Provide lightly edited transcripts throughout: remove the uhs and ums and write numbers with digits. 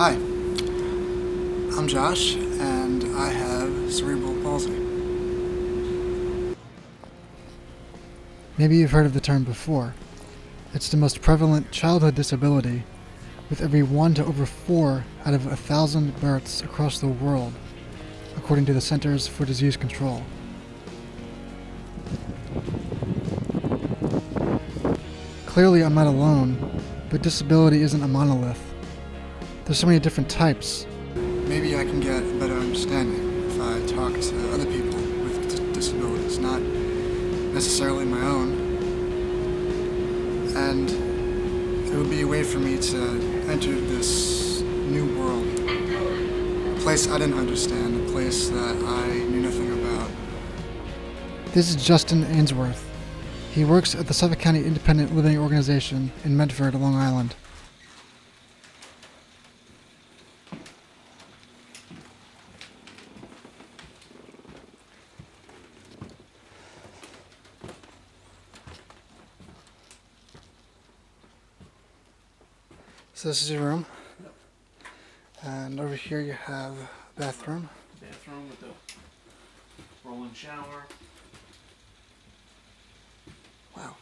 Hi, I'm Josh, and I have cerebral palsy. Maybe you've heard of the term before. It's the most prevalent childhood disability, with every 1 to over 4 out of 1,000 births across the world, according to the Centers for Disease Control. Clearly, I'm not alone, but disability isn't a monolith. There's so many different types. Maybe I can get a better understanding if I talk to other people with disabilities, not necessarily my own. And it would be a way for me to enter this new world. A place I didn't understand, a place that I knew nothing about. This is Justin Ainsworth. He works at the Suffolk County Independent Living Organization in Medford, Long Island. So this is your room, and over here you have a bathroom. Bathroom with the rolling shower. Wow.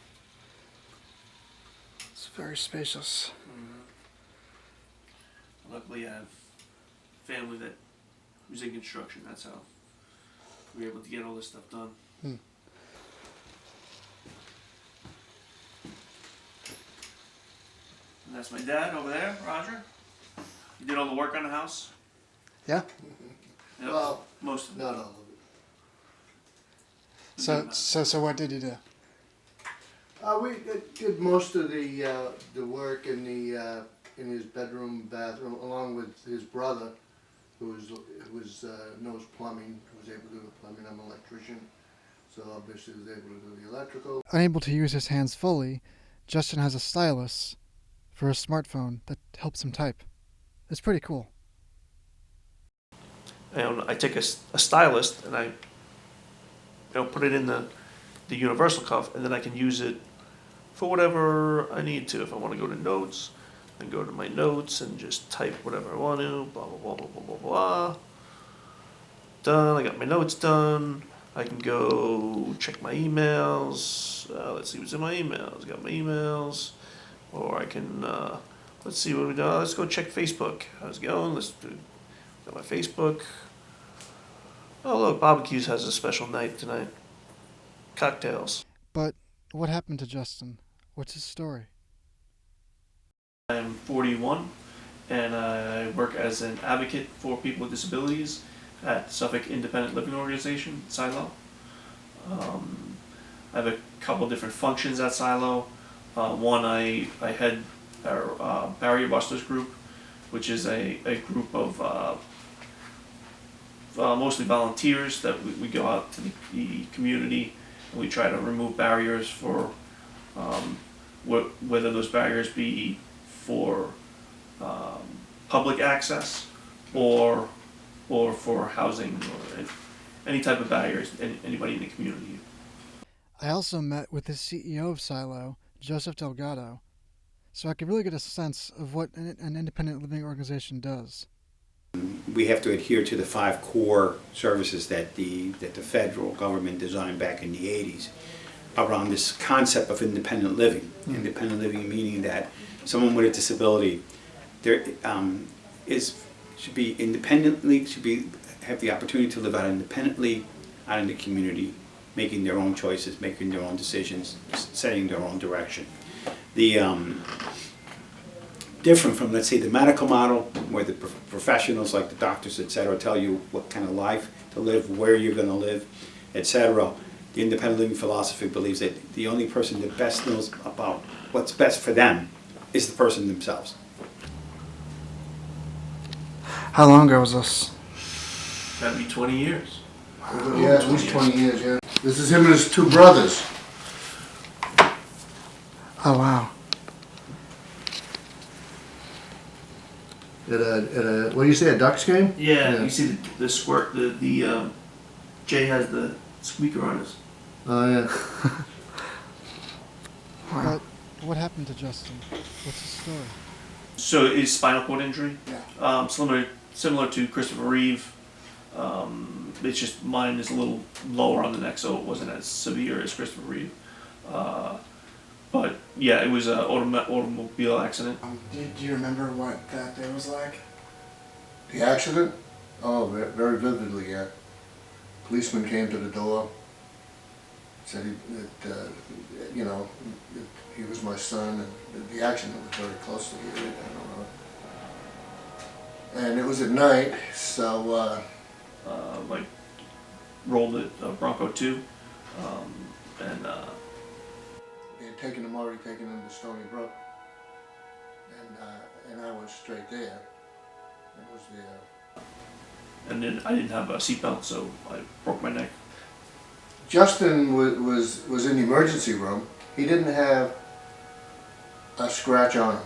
It's very spacious. Luckily, I have family that was in construction. That's how we were able to get all this stuff done. And that's my dad over there, Roger. He did all the work on the house. Yeah? Yep, Well, most of it. not all of it. So what did you do? We did most of the work in in his bedroom, bathroom, along with his brother, who knows plumbing, who was able to do the plumbing. I'm an electrician, so obviously was able to do the electrical. Unable to use his hands fully, Justin has a stylus for his smartphone that helps him type. It's pretty cool. And I take a stylus and I put it in the universal cuff, and then I can use it for whatever I need to. If I want to go to notes, I can go to my notes and just type whatever I want to, blah, blah, blah, blah, blah, blah, blah. Done, I got my notes done. I can go check my emails. Let's see what's in my emails. Got my emails. Or I can, let's see what we do. Let's go check Facebook. How's it going? Got my Facebook. Oh, look, Barbecues has a special night tonight. Cocktails. But what happened to Justin? What's his story? I'm 41, and I work as an advocate for people with disabilities at Suffolk Independent Living Organization, SILO. I have a couple different functions at SILO. One, I head our Barrier Busters group, which is a group of mostly volunteers that we go out to the community and we try to remove barriers for whether those barriers be for public access or for housing or any type of barriers anybody in the community. I also met with the CEO of SILO, Joseph Delgado, so I could really get a sense of what an independent living organization does. We have to adhere to the 5 core services that the federal government designed back in the 80s around this concept of independent living. Independent living meaning that someone with a disability should have the opportunity to live out independently out in the community, making their own choices, making their own decisions, setting their own direction. Different from, let's say, the medical model, where the professionals like the doctors, etc., tell you what kind of life to live, where you're going to live, etc. The independent living philosophy believes that the only person that best knows about what's best for them is the person themselves. How long ago was this? That'd be 20 years. Yeah, at least 20 years. Yeah. This is him and his 2 brothers. Oh, wow. At a what do you say, a Ducks game? Yeah. You see the squirt. The Jay has the squeaker on his. Oh yeah. But what happened to Justin? What's his story? So is spinal cord injury. Yeah. Similar to Christopher Reeve. It's just mine is a little lower on the neck, so it wasn't as severe as Christopher Reeve. But yeah, it was an automobile accident. Do you remember what that day was like? The accident? Oh, very vividly, yeah. Policeman came to the door, said he was my son, and the accident was very close to the area, I don't know. And it was at night, so, Like rolled it Bronco 2, and they had already taken him to Stony Brook, and I went straight there, and was there. and then I didn't have a seatbelt, so I broke my neck. Justin was in the emergency room. He didn't have a scratch on him,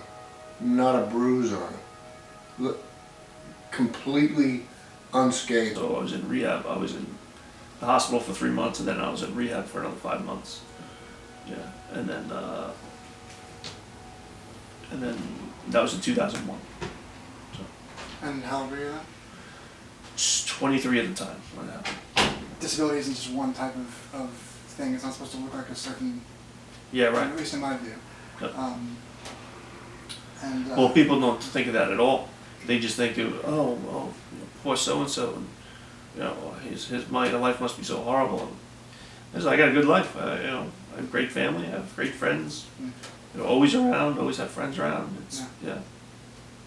not a bruise on him. Look, completely unscathed. So I was in rehab. I was in the hospital for 3 months, and then I was in rehab for another 5 months. Yeah, and then that was in 2001. So And how old were you then? just 23 at the time when it happened. Disability isn't just one type of thing. It's not supposed to look like a certain, Yeah, at right. least in my view. Yep. And Well, people don't think of that at all. They just think of, oh, poor so and so, and my life must be so horrible. And it's like, I got a good life. I have a great family. I have great friends. Mm. Always around. Always have friends around. It's Yeah.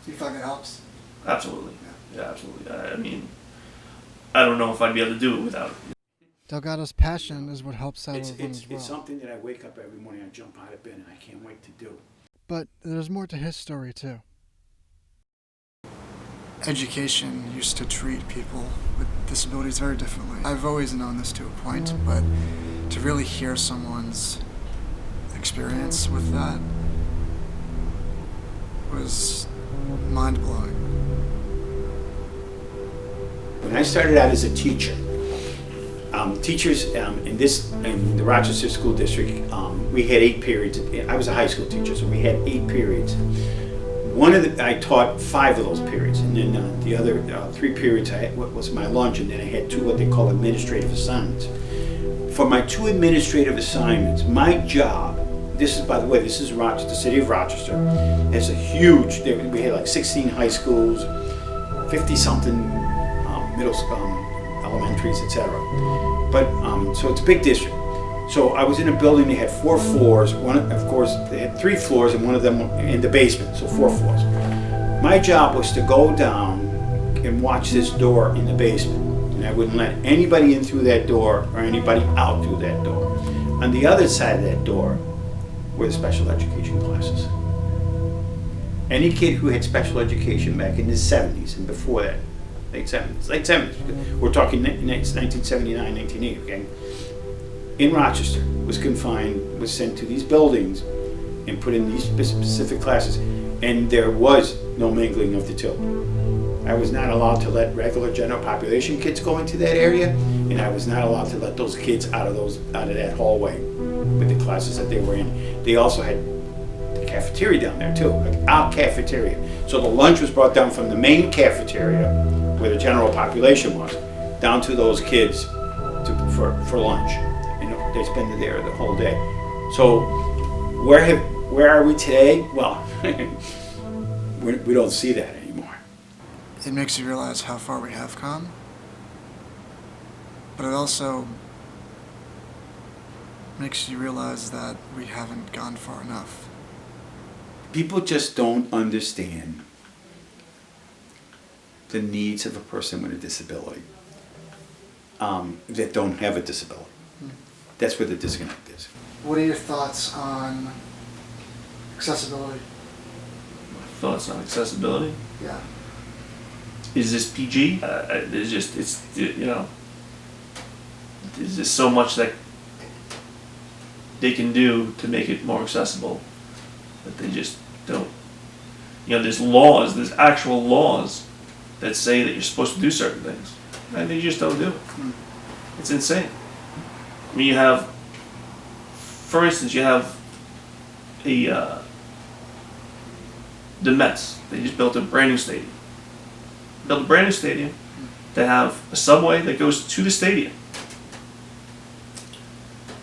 Do you feel like it helps? Absolutely. Yeah, absolutely. I mean, I don't know if I'd be able to do it without it. Delgado's passion is what helps out It's, of him it's, as well. it's something that I wake up every morning, I jump out of bed, and I can't wait to do. But there's more to his story too. Education used to treat people with disabilities very differently. I've always known this to a point, but to really hear someone's experience with that was mind-blowing. When I started out as a teacher, teachers in the Rochester School District, we had 8 periods. I was a high school teacher, so we had 8 periods. I taught 5 of those periods, and then the other 3 periods was my lunch, and then I had 2 what they call administrative assignments. For my 2 administrative assignments, my job, this is, by the way, this is Rochester, the city of Rochester, has a huge, we had like 16 high schools, 50-something elementaries, etc. But, so it's a big district. So I was in a building that had 4 floors. Of course, they had 3 floors, and one of them in the basement, so 4 floors. My job was to go down and watch this door in the basement, and I wouldn't let anybody in through that door or anybody out through that door. On the other side of that door were the special education classes. Any kid who had special education back in the 70s and before that, late 70s. We're talking 1979, 1980, okay? In Rochester, was sent to these buildings and put in these specific classes, and there was no mingling of the two. I was not allowed to let regular general population kids go into that area, and I was not allowed to let those kids out of that hallway with the classes that they were in. They also had the cafeteria down there too, like our cafeteria. So the lunch was brought down from the main cafeteria, where the general population was, down to those kids for lunch. They spend it there the whole day. So where are we today? Well, we don't see that anymore. It makes you realize how far we have come, but it also makes you realize that we haven't gone far enough. People just don't understand the needs of a person with a disability that don't have a disability. That's where the disconnect is. What are your thoughts on accessibility? Thoughts on accessibility? Yeah. Is this PG? There's just so much that they can do to make it more accessible that they just don't. There's actual laws that say that you're supposed to do certain things, and they just don't do it. It's insane. I mean, for instance, you have the Mets. They just built a brand new stadium. build a brand new stadium. They have a subway that goes to the stadium.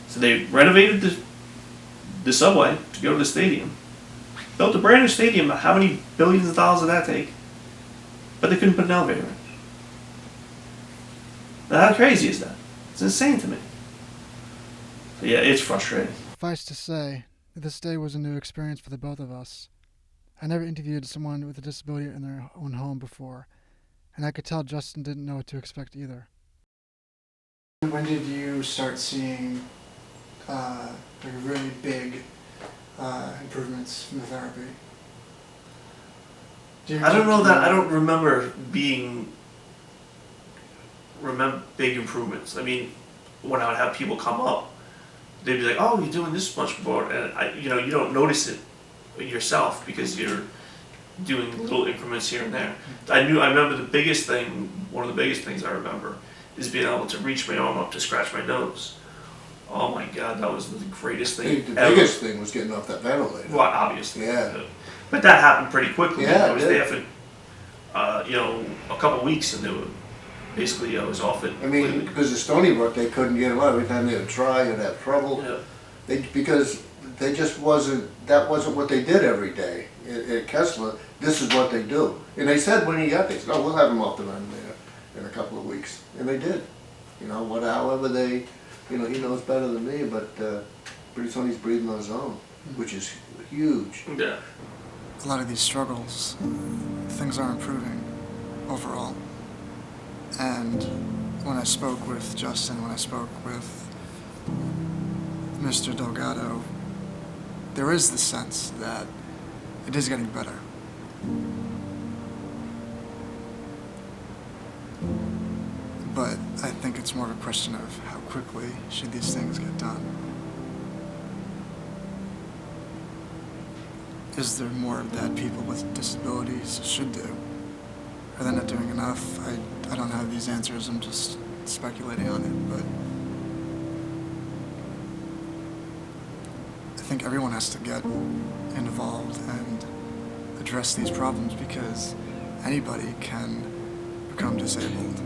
So they renovated the subway to go to the stadium. Built a brand new stadium. How many billions of dollars did that take? But they couldn't put an elevator in. Now, how crazy is that? It's insane to me. So yeah, it's frustrating. Suffice to say, this day was a new experience for the both of us. I never interviewed someone with a disability in their own home before, and I could tell Justin didn't know what to expect either. When did you start seeing like really big improvements from the therapy? I don't know that I don't remember big improvements. I mean, when I would have people come up, they'd be like, "Oh, you're doing this much more," and you don't notice it yourself because you're doing little increments here and there. I remember one of the biggest things I remember is being able to reach my arm up to scratch my nose. Oh my God, that was the greatest thing The ever. biggest thing was getting off that ventilator. Well, obviously. Yeah. But that happened pretty quickly. Yeah, I was it did. there for, a couple of weeks, and they were basically I was off it. I mean, because of Stony Brook, they couldn't get him out. Every time they would try, they'd have trouble. Yeah. Because they just that wasn't what they did every day. At Kessler, this is what they do. And they said when he got there, they said, "Oh, we'll have him off the ventilator in a couple of weeks." And they did. However they, he knows better than me, but pretty soon he's breathing on his own, which is huge. Yeah. A lot of these struggles, things are improving overall. And when I spoke with Justin, when I spoke with Mr. Delgado, there is the sense that it is getting better. But I think it's more of a question of how quickly should these things get done. Is there more that people with disabilities should do? Are they not doing enough? I don't have these answers, I'm just speculating on it, but I think everyone has to get involved and address these problems because anybody can become disabled.